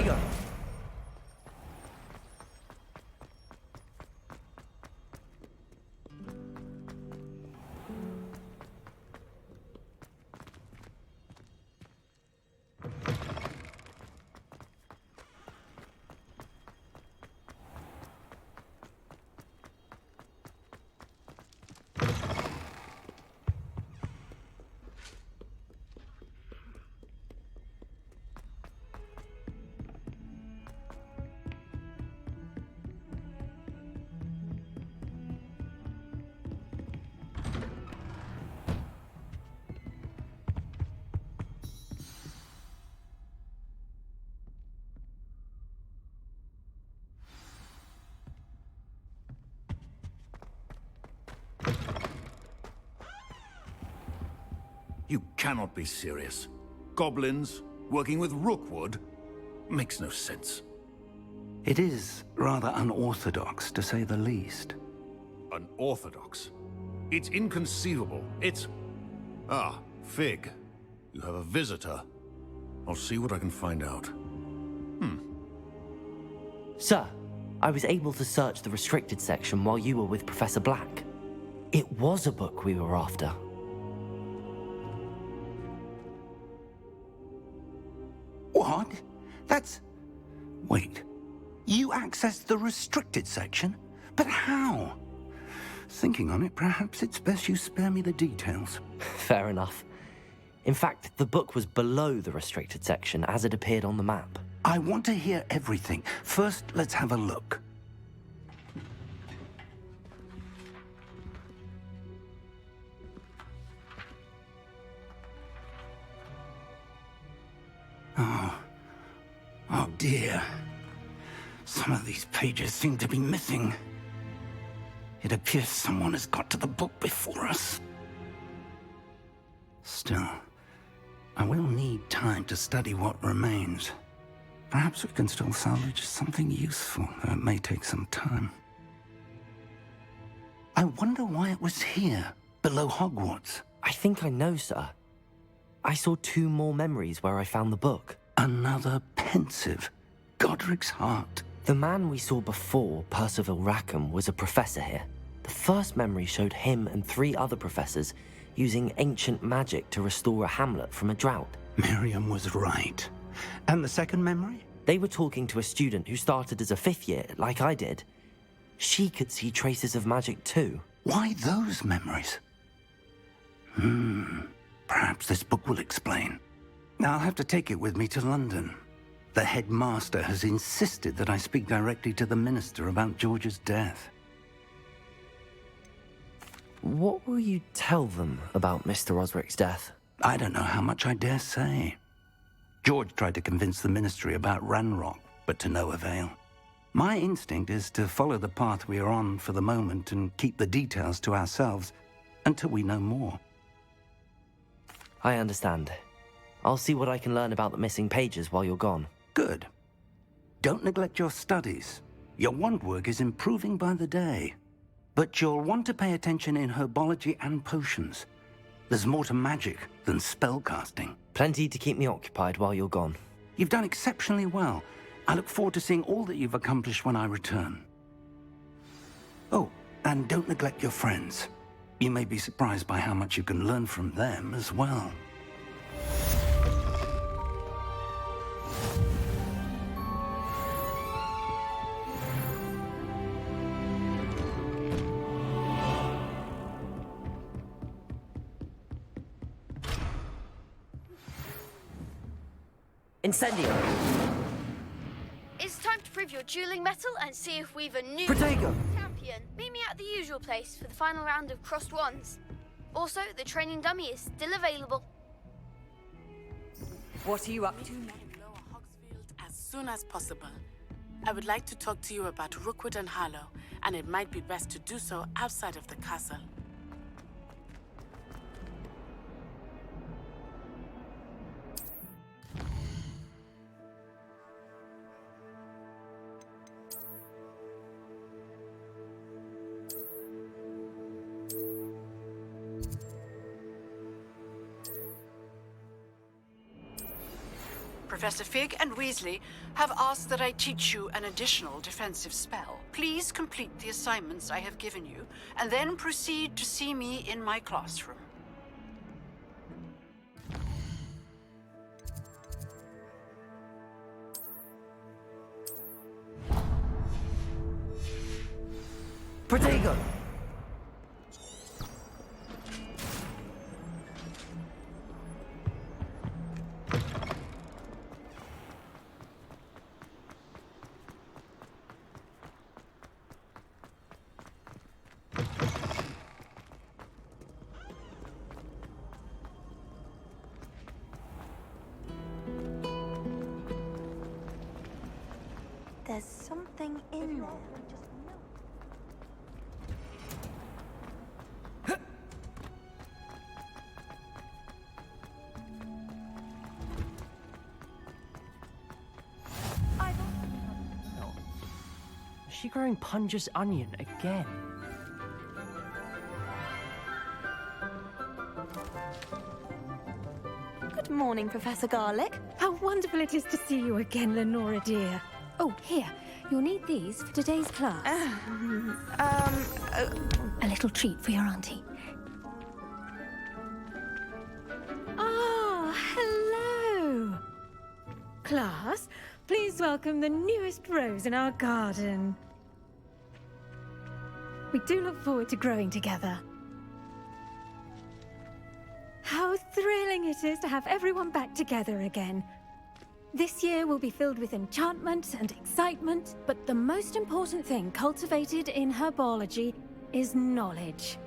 Protego! You cannot be serious. Goblins, working with Rookwood? Makes no sense. It is rather unorthodox, to say the least. Unorthodox? It's inconceivable. It's... Ah, Fig. You have a visitor. I'll see what I can find out. Sir, I was able to search the restricted section while you were with Professor Black. It was a book we were after. What? That's... Wait. You accessed the restricted section? But how? Thinking on it, perhaps it's best you spare me the details. Fair enough. In fact, the book was below the restricted section as it appeared on the map. I want to hear everything. First, let's have a look. Oh dear. Some of these pages seem to be missing. It appears someone has got to the book before us. Still, I will need time to study what remains. Perhaps we can still salvage something useful, though it may take some time. I wonder why it was here, below Hogwarts. I think I know, sir. I saw 2 more memories where I found the book. Another pensive. Godric's heart. The man we saw before, Percival Rackham, was a professor here. The first memory showed him and 3 other professors using ancient magic to restore a hamlet from a drought. Miriam was right. And the second memory? They were talking to a student who started as a 5th year, like I did. She could see traces of magic too. Why those memories? Perhaps this book will explain. I'll have to take it with me to London. The headmaster has insisted that I speak directly to the minister about George's death. What will you tell them about Mr. Osric's death? I don't know how much I dare say. George tried to convince the ministry about Ranrock, but to no avail. My instinct is to follow the path we are on for the moment and keep the details to ourselves until we know more. I understand. I'll see what I can learn about the missing pages while you're gone. Good. Don't neglect your studies. Your wand work is improving by the day. But you'll want to pay attention in herbology and potions. There's more to magic than spellcasting. Plenty to keep me occupied while you're gone. You've done exceptionally well. I look forward to seeing all that you've accomplished when I return. Oh, and don't neglect your friends. You may be surprised by how much you can learn from them as well. Incendio! It's time to prove your dueling mettle and see if we've a new Protego! champion. Meet me at the usual place for the final round of crossed wands. Also, the training dummy is still available. What are you up to? Lower Hogsfield as soon as possible. I would like to talk to you about Rookwood and Harlow, and it might be best to do so outside of the castle. Professor Fig and Weasley have asked that I teach you an additional defensive spell. Please complete the assignments I have given you, and then proceed to see me in my classroom. Protego! There's something in there. Is she growing Punja's onion again? Good morning, Professor Garlic. How wonderful it is to see you again, Lenora dear. Oh, here. You'll need these for today's class. A little treat for your auntie. Ah, hello. Class, please welcome the newest rose in our garden. We do look forward to growing together. How thrilling it is to have everyone back together again. This year will be filled with enchantment and excitement, but the most important thing cultivated in herbology is knowledge.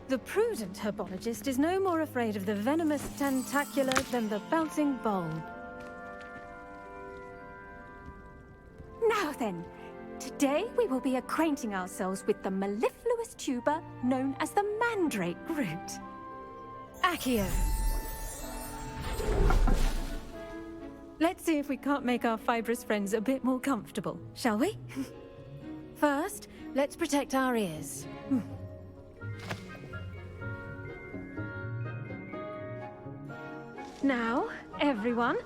The prudent herbologist is no more afraid of the venomous tentacular than the bouncing bulb. Now then, today we will be acquainting ourselves with the mellifluous tuber known as the mandrake root. Accio. Let's see if we can't make our fibrous friends a bit more comfortable, shall we? First, let's protect our ears. Now, everyone,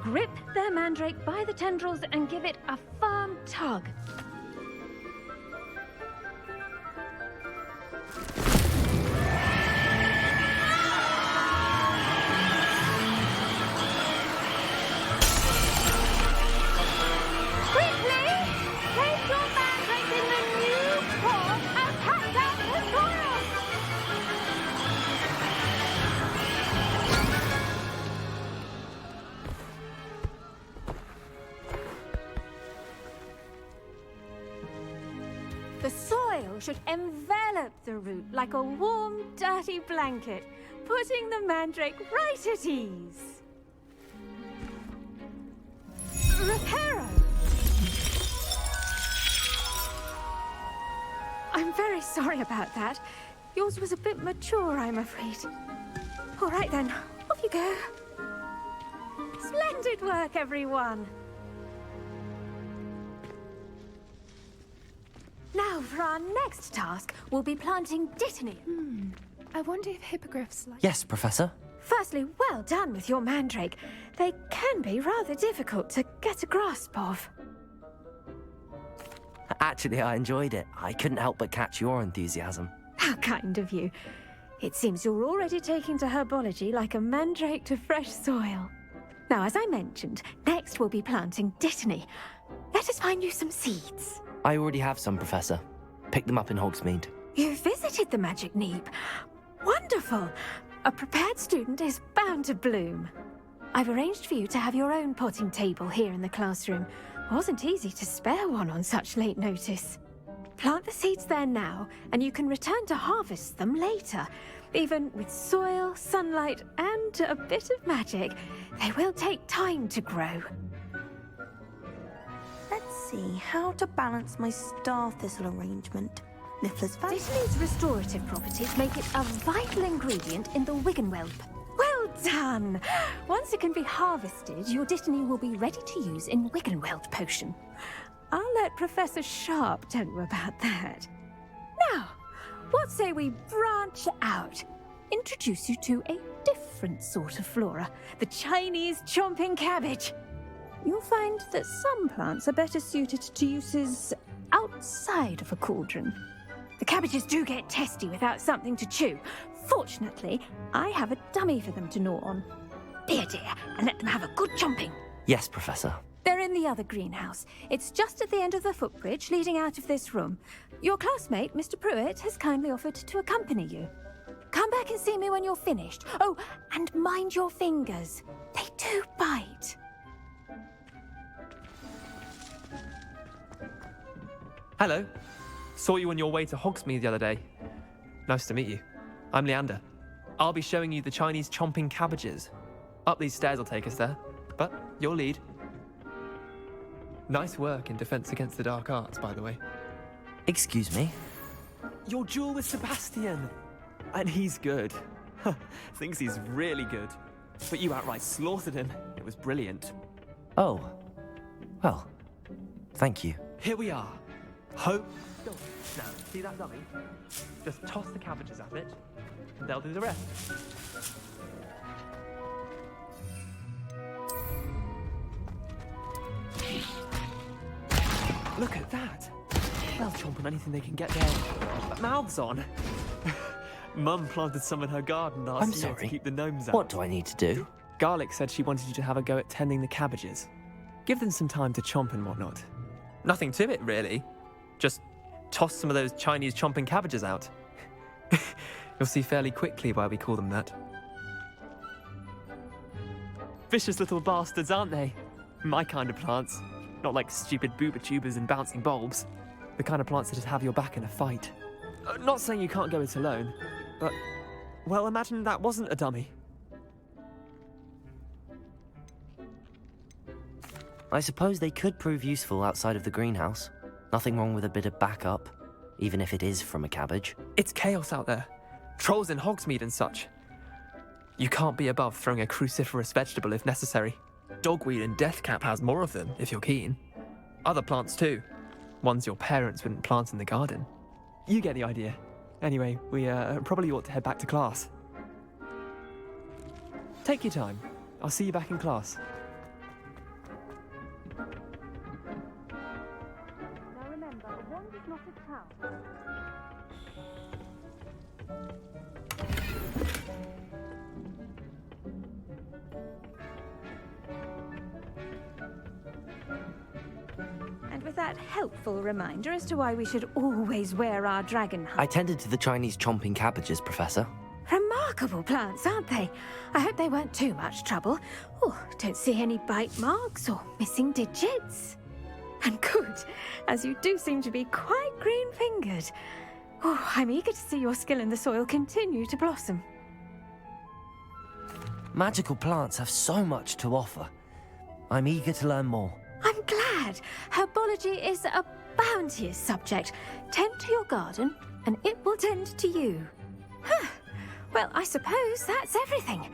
grip their mandrake by the tendrils and give it a firm tug. The soil should envelop the root like a warm, dirty blanket, putting the mandrake right at ease. Reparo! I'm very sorry about that. Yours was a bit mature, I'm afraid. All right then, off you go. Splendid work, everyone! Now, for our next task, we'll be planting Dittany. I wonder if hippogriffs like... Yes, Professor. Firstly, well done with your mandrake. They can be rather difficult to get a grasp of. Actually, I enjoyed it. I couldn't help but catch your enthusiasm. How kind of you. It seems you're already taking to herbology like a mandrake to fresh soil. Now, as I mentioned, next we'll be planting Dittany. Let us find you some seeds. I already have some, Professor. Picked them up in Hogsmeade. You visited the Magic Neep. Wonderful. A prepared student is bound to bloom. I've arranged for you to have your own potting table here in the classroom. Wasn't easy to spare one on such late notice. Plant the seeds there now, and you can return to harvest them later. Even with soil, sunlight, and a bit of magic, they will take time to grow. Let's see how to balance my star thistle arrangement. Niffler's value. Dittany's restorative properties make it a vital ingredient in the Wiggenwelp. Well done! Once it can be harvested, your Dittany will be ready to use in Wiggenweld potion. I'll let Professor Sharp tell you about that. Now, what say we branch out? Introduce you to a different sort of flora, the Chinese chomping cabbage. you'll find that some plants are better suited to uses outside of a cauldron. The cabbages do get testy without something to chew. Fortunately, I have a dummy for them to gnaw on. Dear, and let them have a good chomping. Yes, Professor. They're in the other greenhouse. It's just at the end of the footbridge leading out of this room. Your classmate, Mr. Pruitt, has kindly offered to accompany you. Come back and see me when you're finished. Oh, and mind your fingers. They do bite. Hello. Saw you on your way to Hogsmeade the other day. Nice to meet you. I'm Leander. I'll be showing you the Chinese chomping cabbages. Up these stairs will take us there, but your lead. Nice work in Defense Against the Dark Arts, by the way. Excuse me? Your duel with Sebastian! And he's good. Thinks he's really good. But you outright slaughtered him. It was brilliant. Oh. Well, thank you. Here we are. Hope. Now, see that dummy? Just toss the cabbages at it, and they'll do the rest. Look at that! They'll chomp on anything they can get their mouths on. Mum planted some in her garden last year to keep the gnomes out. What do I need to do? Garlic said she wanted you to have a go at tending the cabbages. Give them some time to chomp and whatnot. Nothing to it, really. Just toss some of those Chinese chomping cabbages out. You'll see fairly quickly why we call them that. Vicious little bastards, aren't they? My kind of plants. Not like stupid booba tubers and bouncing bulbs. The kind of plants that just have your back in a fight. Not saying you can't go it alone, but, well, imagine that wasn't a dummy. I suppose they could prove useful outside of the greenhouse. Nothing wrong with a bit of backup, even if it is from a cabbage. It's chaos out there. Trolls in Hogsmeade and such. You can't be above throwing a cruciferous vegetable if necessary. Dogweed and deathcap has more of them, if you're keen. Other plants too. Ones your parents wouldn't plant in the garden. You get the idea. Anyway, we probably ought to head back to class. Take your time. I'll see you back in class. Now remember, a wand is not a tower. And with that helpful reminder as to why we should always wear our dragon I tended to the Chinese chomping cabbages, Professor. Remarkable plants, aren't they? I hope they weren't too much trouble. Oh, don't see any bite marks or missing digits. And good, as you do seem to be quite green-fingered. Oh, I'm eager to see your skill in the soil continue to blossom. Magical plants have so much to offer. I'm eager to learn more. I'm glad. Herbology is a bounteous subject. Tend to your garden, and it will tend to you. Huh. Well, I suppose that's everything.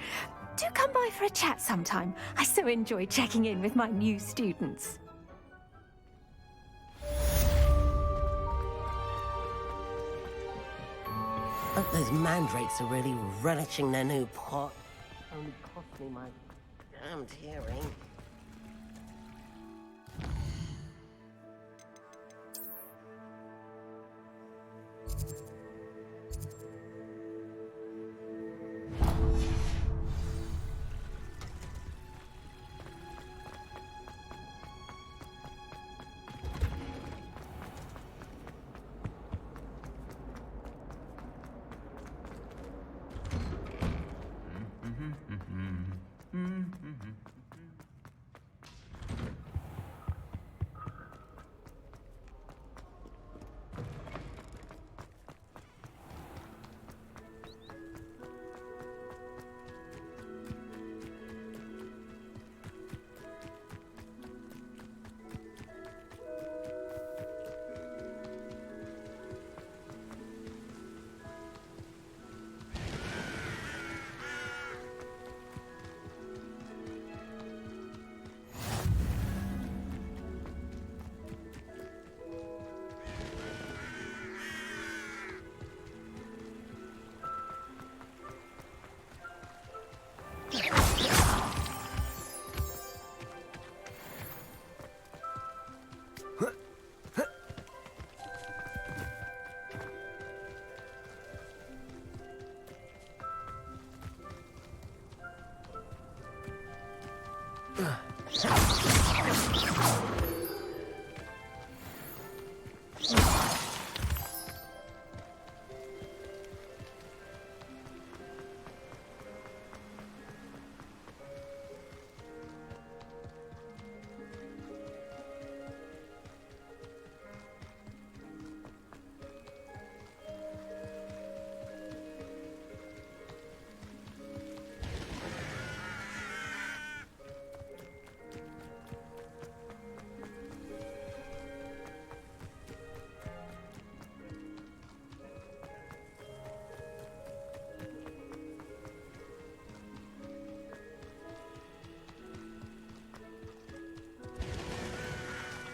Do come by for a chat sometime. I so enjoy checking in with my new students. Hope those mandrakes are really relishing their new pot. Only cost me my damned hearing.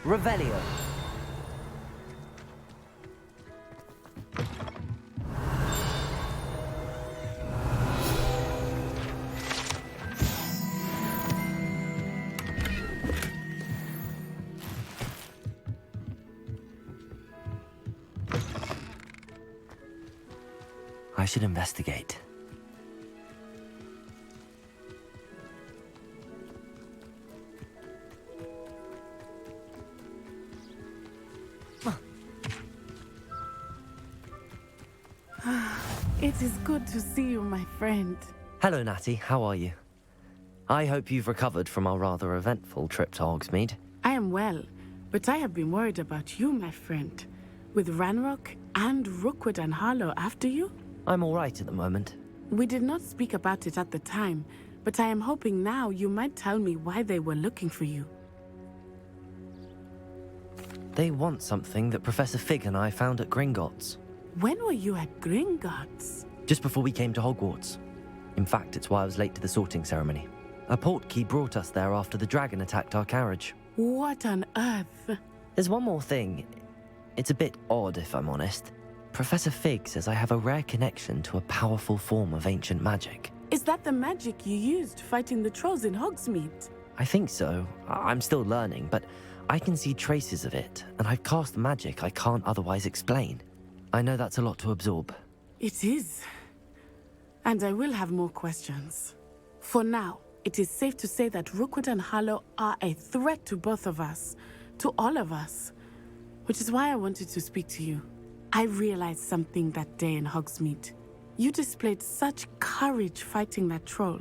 Revelio. I should investigate. It is good to see you, my friend. Hello, Natty. How are you? I hope you've recovered from our rather eventful trip to Hogsmeade. I am well, but I have been worried about you, my friend. With Ranrock and Rookwood and Harlow after you? I'm all right at the moment. We did not speak about it at the time, but I am hoping now you might tell me why they were looking for you. They want something that Professor Fig and I found at Gringotts. When were you at Gringotts? Just before we came to Hogwarts. In fact, it's why I was late to the sorting ceremony. A portkey brought us there after the dragon attacked our carriage. What on earth? There's one more thing. It's a bit odd, if I'm honest. Professor Fig says I have a rare connection to a powerful form of ancient magic. Is that the magic you used fighting the trolls in Hogsmeade? I think so. I'm still learning, but I can see traces of it, and I've cast magic I can't otherwise explain. I know that's a lot to absorb. It is. And I will have more questions. For now, it is safe to say that Rookwood and Harlow are a threat to both of us, to all of us. Which is why I wanted to speak to you. I realized something that day in Hogsmeade. You displayed such courage fighting that troll,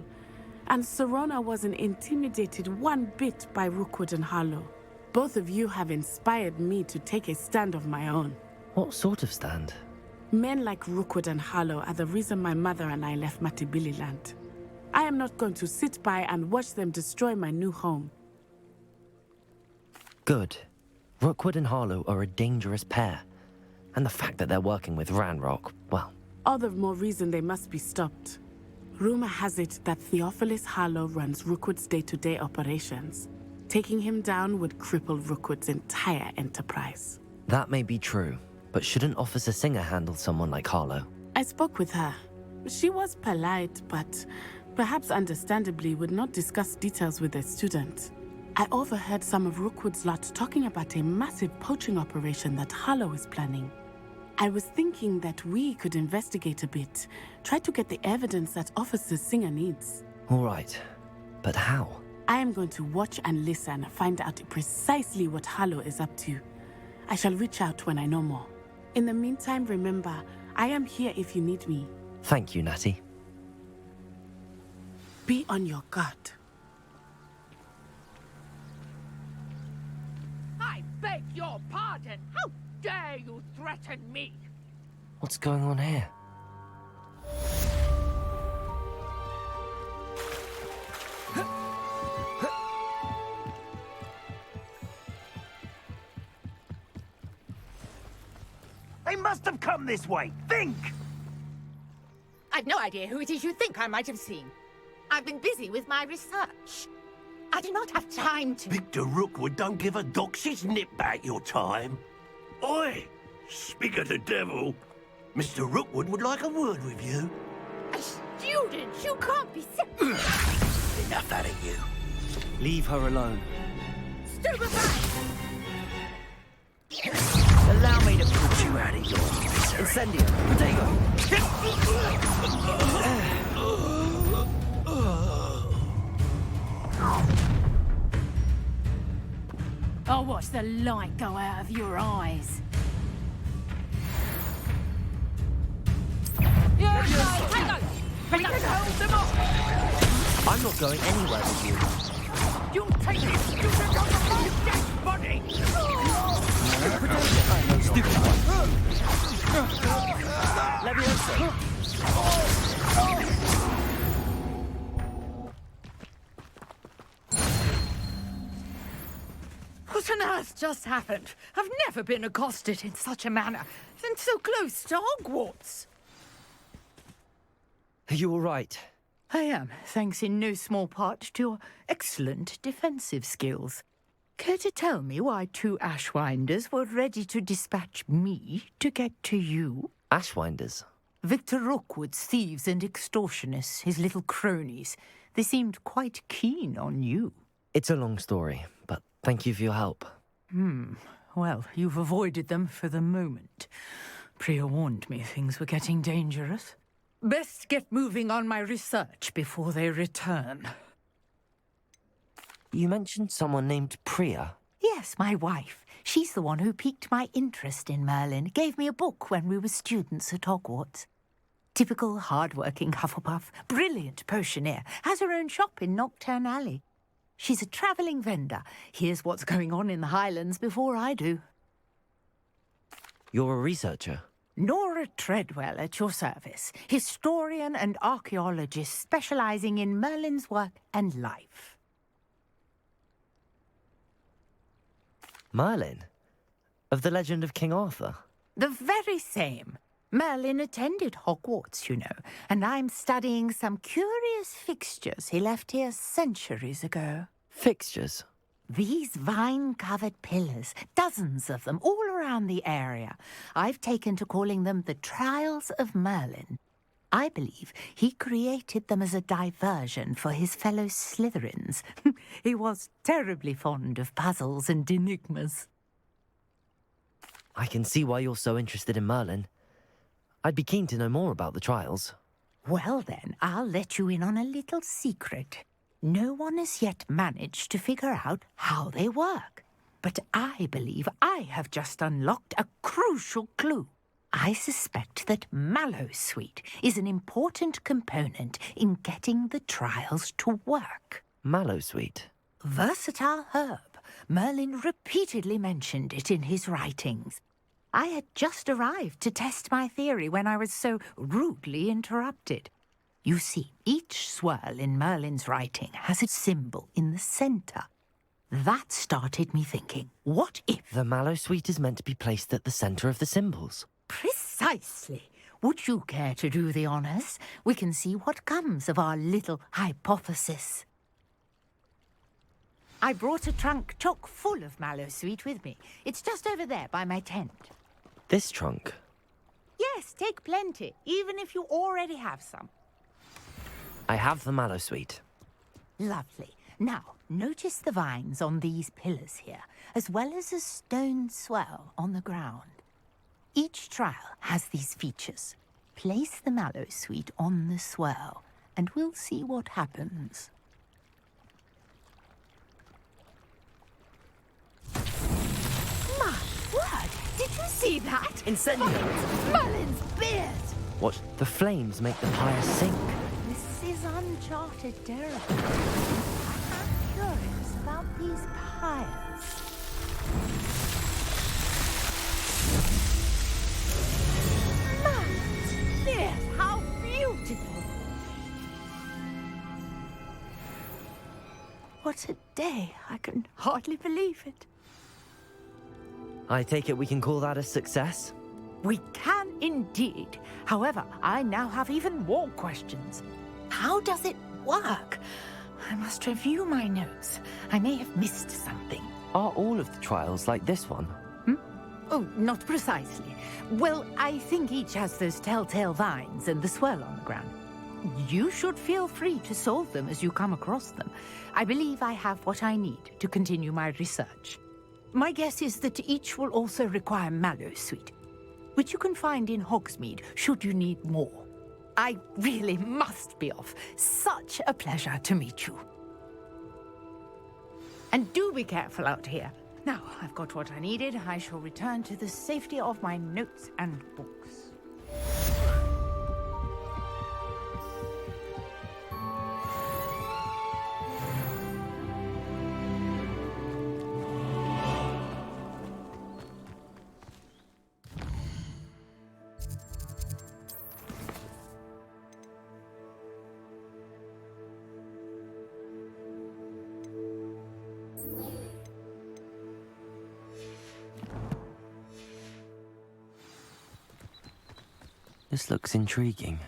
and Serona wasn't intimidated one bit by Rookwood and Harlow. Both of you have inspired me to take a stand of my own. What sort of stand? Men like Rookwood and Harlow are the reason my mother and I left Matabeleland. I am not going to sit by and watch them destroy my new home. Good. Rookwood and Harlow are a dangerous pair. And the fact that they're working with Ranrock, well... All the more reason they must be stopped. Rumor has it that Theophilus Harlow runs Rookwood's day-to-day operations. Taking him down would cripple Rookwood's entire enterprise. That may be true, but shouldn't Officer Singer handle someone like Harlow? I spoke with her. She was polite, but perhaps understandably would not discuss details with a student. I overheard some of Rookwood's lot talking about a massive poaching operation that Harlow is planning. I was thinking that we could investigate a bit, try to get the evidence that Officer Singer needs. All right, but how? I am going to watch and listen, find out precisely what Harlow is up to. I shall reach out when I know more. In the meantime, remember, I am here if you need me. Thank you, Natty. Be on your guard. I beg your pardon. How dare you threaten me? What's going on here? They must have come this way. Think! I've no idea who it is you think I might have seen. I've been busy with my research. I do not have time to... Victor Rookwood don't give a doxy's nip back your time. Oi! Speak of the devil. Mr. Rookwood would like a word with you. A student? You can't be Enough out of you. Leave her alone. Stupefy! Allow me to put you out of your misery. Incendio! Potato! I'll watch the light go out of your eyes. I'm not going anywhere with you. You take it! You take out my dead body! Stupid one. Leviosa. What on earth just happened? I've never been accosted in such a manner, and so close to Hogwarts. Are you all right? I am, thanks in no small part to your excellent defensive skills. Care to tell me why 2 Ashwinders were ready to dispatch me to get to you? Ashwinders? Victor Rookwood's thieves and extortionists, his little cronies. They seemed quite keen on you. It's a long story, but thank you for your help. Well, you've avoided them for the moment. Priya warned me things were getting dangerous. Best get moving on my research before they return. You mentioned someone named Priya. Yes, my wife. She's the one who piqued my interest in Merlin. Gave me a book when we were students at Hogwarts. Typical hard-working Hufflepuff, brilliant potioneer, has her own shop in Nocturne Alley. She's a travelling vendor. Hears what's going on in the Highlands before I do. You're a researcher? Nora Treadwell at your service, historian and archaeologist specialising in Merlin's work and life. Merlin? Of the legend of King Arthur? The very same. Merlin attended Hogwarts, you know, and I'm studying some curious fixtures he left here centuries ago. Fixtures? These vine-covered pillars, dozens of them, all around the area. I've taken to calling them the Trials of Merlin. I believe he created them as a diversion for his fellow Slytherins. He was terribly fond of puzzles and enigmas. I can see why you're so interested in Merlin. I'd be keen to know more about the trials. Well then, I'll let you in on a little secret. No one has yet managed to figure out how they work. But I believe I have just unlocked a crucial clue. I suspect that Mallowsweet is an important component in getting the trials to work. Mallowsweet? Versatile herb. Merlin repeatedly mentioned it in his writings. I had just arrived to test my theory when I was so rudely interrupted. You see, each swirl in Merlin's writing has a symbol in the centre. That started me thinking, what if... The Mallowsweet is meant to be placed at the centre of the symbols. Precisely. Would you care to do the honours? We can see what comes of our little hypothesis. I brought a trunk chock full of Mallowsweet with me. It's just over there by my tent. This trunk? Yes, take plenty, even if you already have some. I have the Mallowsweet. Lovely. Now, notice the vines on these pillars here, as well as a stone swell on the ground. Each trial has these features. Place the Mallowsweet on the swell, and we'll see what happens. My word! Did you see that? Incendio! Merlin's beard! What? The flames make the pyre sink? This is uncharted territory. I'm curious about these pyres. Merlin's beard! How beautiful! What a day! I can hardly believe it. I take it we can call that a success? We can indeed. However, I now have even more questions. How does it work? I must review my notes. I may have missed something. Are all of the trials like this one? Oh, not precisely. Well, I think each has those telltale vines and the swirl on the ground. You should feel free to solve them as you come across them. I believe I have what I need to continue my research. My guess is that each will also require Mallowsweet, which you can find in Hogsmeade should you need more. I really must be off. Such a pleasure to meet you. And do be careful out here. Now, I've got what I needed. I shall return to the safety of my notes and books. This looks intriguing.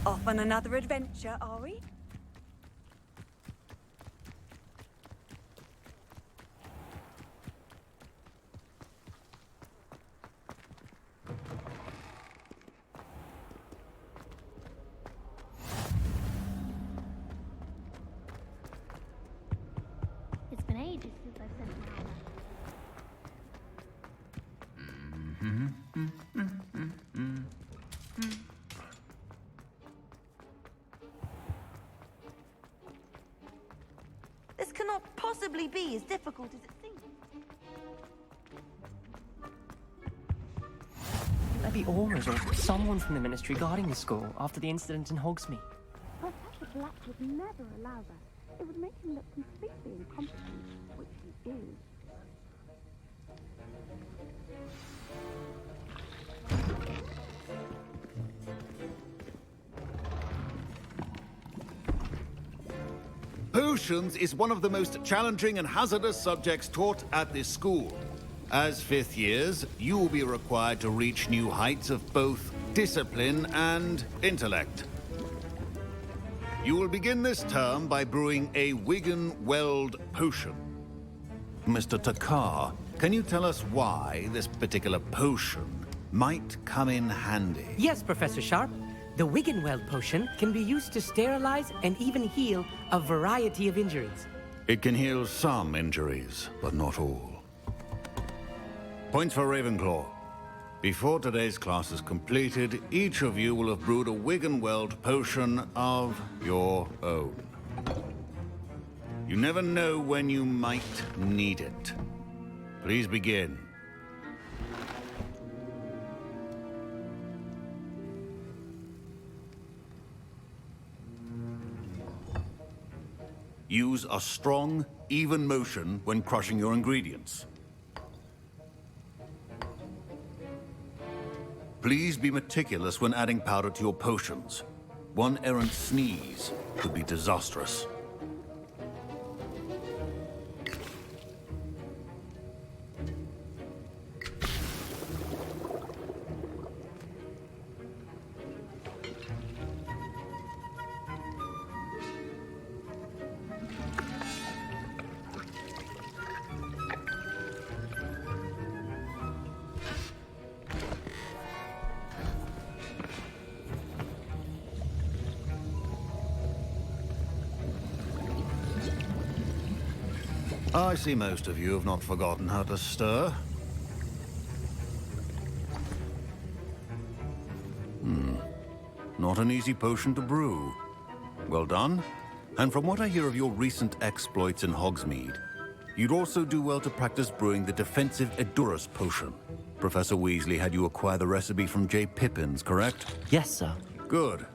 Off on another adventure, are we? It's been ages since I've sent an hour. This cannot possibly be as difficult as it seems. There'd be Aurors or someone from the Ministry guarding the school after the incident in Hogsmeade. Professor Black would never allow that. It would make him look completely incompetent, which he is. Potions is one of the most challenging and hazardous subjects taught at this school. As fifth years, you will be required to reach new heights of both discipline and intellect. You will begin this term by brewing a Wigan-Weld potion. Mr. Takar, can you tell us why this particular potion might come in handy? Yes, Professor Sharp. The Wigan-Weld potion can be used to sterilize and even heal a variety of injuries. It can heal some injuries, but not all. Points for Ravenclaw. Before today's class is completed, each of you will have brewed a Wigan-Weld potion of your own. You never know when you might need it. Please begin. Use a strong, even motion when crushing your ingredients. Please be meticulous when adding powder to your potions. One errant sneeze could be disastrous. I see most of you have not forgotten how to stir. Not an easy potion to brew. Well done. And from what I hear of your recent exploits in Hogsmeade, you'd also do well to practice brewing the defensive Edurus potion. Professor Weasley had you acquire the recipe from J. Pippin's, correct? Yes, sir. Good.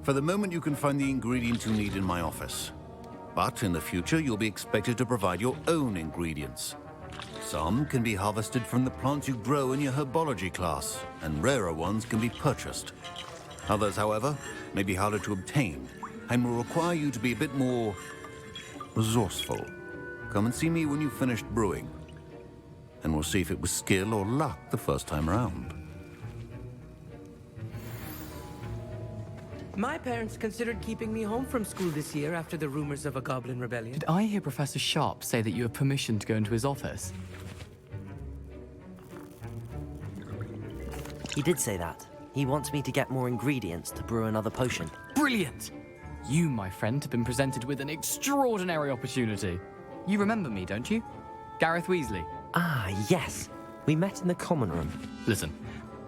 For the moment, you can find the ingredients you need in my office. But in the future, you'll be expected to provide your own ingredients. Some can be harvested from the plants you grow in your Herbology class, and rarer ones can be purchased. Others, however, may be harder to obtain, and will require you to be a bit more resourceful. Come and see me when you've finished brewing, and we'll see if it was skill or luck the first time around. My parents considered keeping me home from school this year after the rumors of a goblin rebellion. Did I hear Professor Sharp say that you have permission to go into his office? He did say that. He wants me to get more ingredients to brew another potion. Brilliant! You, my friend, have been presented with an extraordinary opportunity. You remember me, don't you? Gareth Weasley. Ah, yes. We met in the common room. Listen,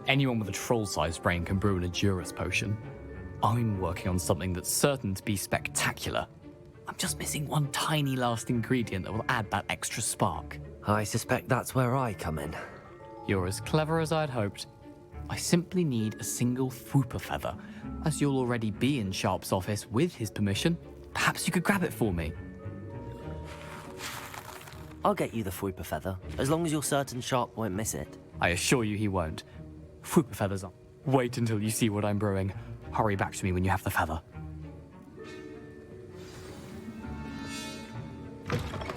anyone with a troll-sized brain can brew an Edurus potion. I'm working on something that's certain to be spectacular. I'm just missing one tiny last ingredient that will add that extra spark. I suspect that's where I come in. You're as clever as I'd hoped. I simply need a single Fwooper feather. As you'll already be in Sharp's office with his permission, perhaps you could grab it for me. I'll get you the Fwooper feather, as long as you're certain Sharp won't miss it. I assure you he won't. Fwooper feathers on. Wait until you see what I'm brewing. Hurry back to me when you have the feather.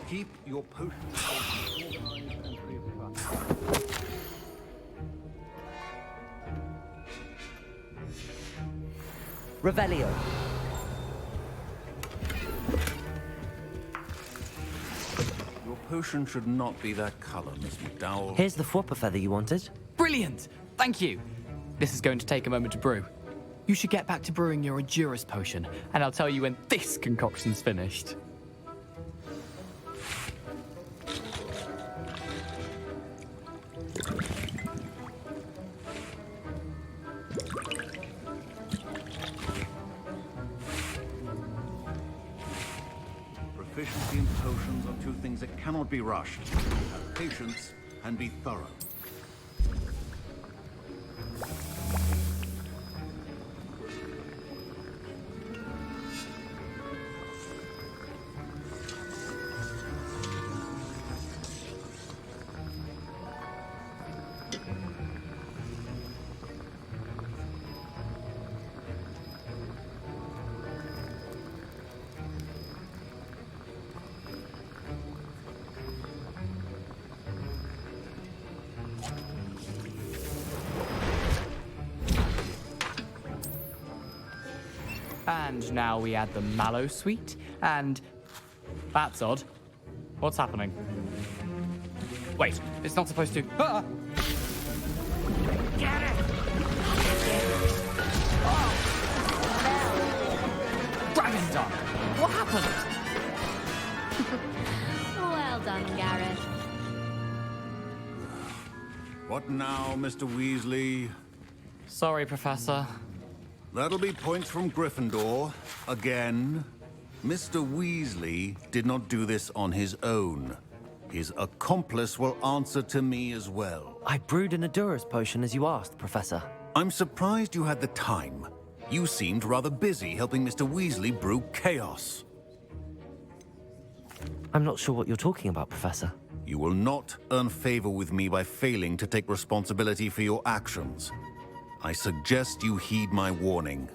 Keep your potions organized and free of clutter. Revelio. Your potion should not be that color, Miss McDowell. Here's the Fwooper feather you wanted. Brilliant! Thank you. This is going to take a moment to brew. You should get back to brewing your Edurus potion, and I'll tell you when this concoction's finished. Proficiency in potions are two things that cannot be rushed. Have patience and be thorough. And now we add the mallow sweet, and... That's odd. What's happening? Wait, it's not supposed to... Ah! Get it! Oh! Dragon Dog! What happened? Well done, Gareth. What now, Mr. Weasley? Sorry, Professor. That'll be points from Gryffindor. Again. Mr. Weasley did not do this on his own. His accomplice will answer to me as well. I brewed an Edurus potion as you asked, Professor. I'm surprised you had the time. You seemed rather busy helping Mr. Weasley brew chaos. I'm not sure what you're talking about, Professor. You will not earn favor with me by failing to take responsibility for your actions. I suggest you heed my warning.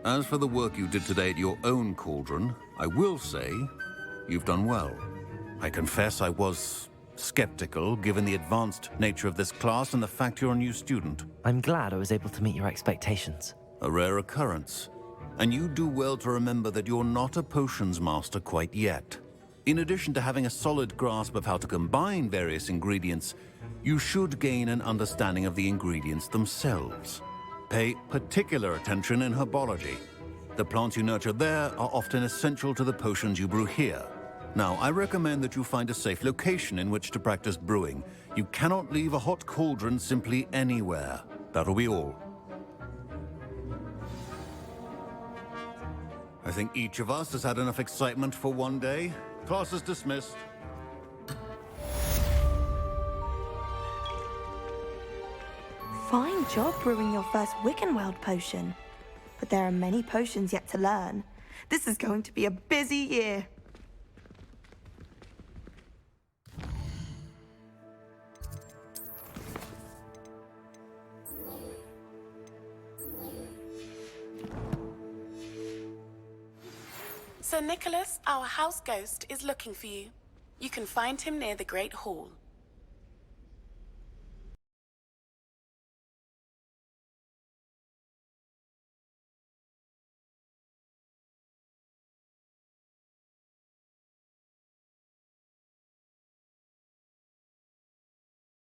As for the work you did today at your own cauldron, I will say you've done well. I confess I was skeptical, given the advanced nature of this class and the fact you're a new student. I'm glad I was able to meet your expectations. A rare occurrence. And you do well to remember that you're not a potions master quite yet. In addition to having a solid grasp of how to combine various ingredients, you should gain an understanding of the ingredients themselves. Pay particular attention in Herbology. The plants you nurture there are often essential to the potions you brew here. Now, I recommend that you find a safe location in which to practice brewing. You cannot leave a hot cauldron simply anywhere. That'll be all. I think each of us has had enough excitement for one day. Class is dismissed. Fine job brewing your first Wiccanweld potion. But there are many potions yet to learn. This is going to be a busy year. Sir Nicholas, our house ghost, is looking for you. You can find him near the Great Hall.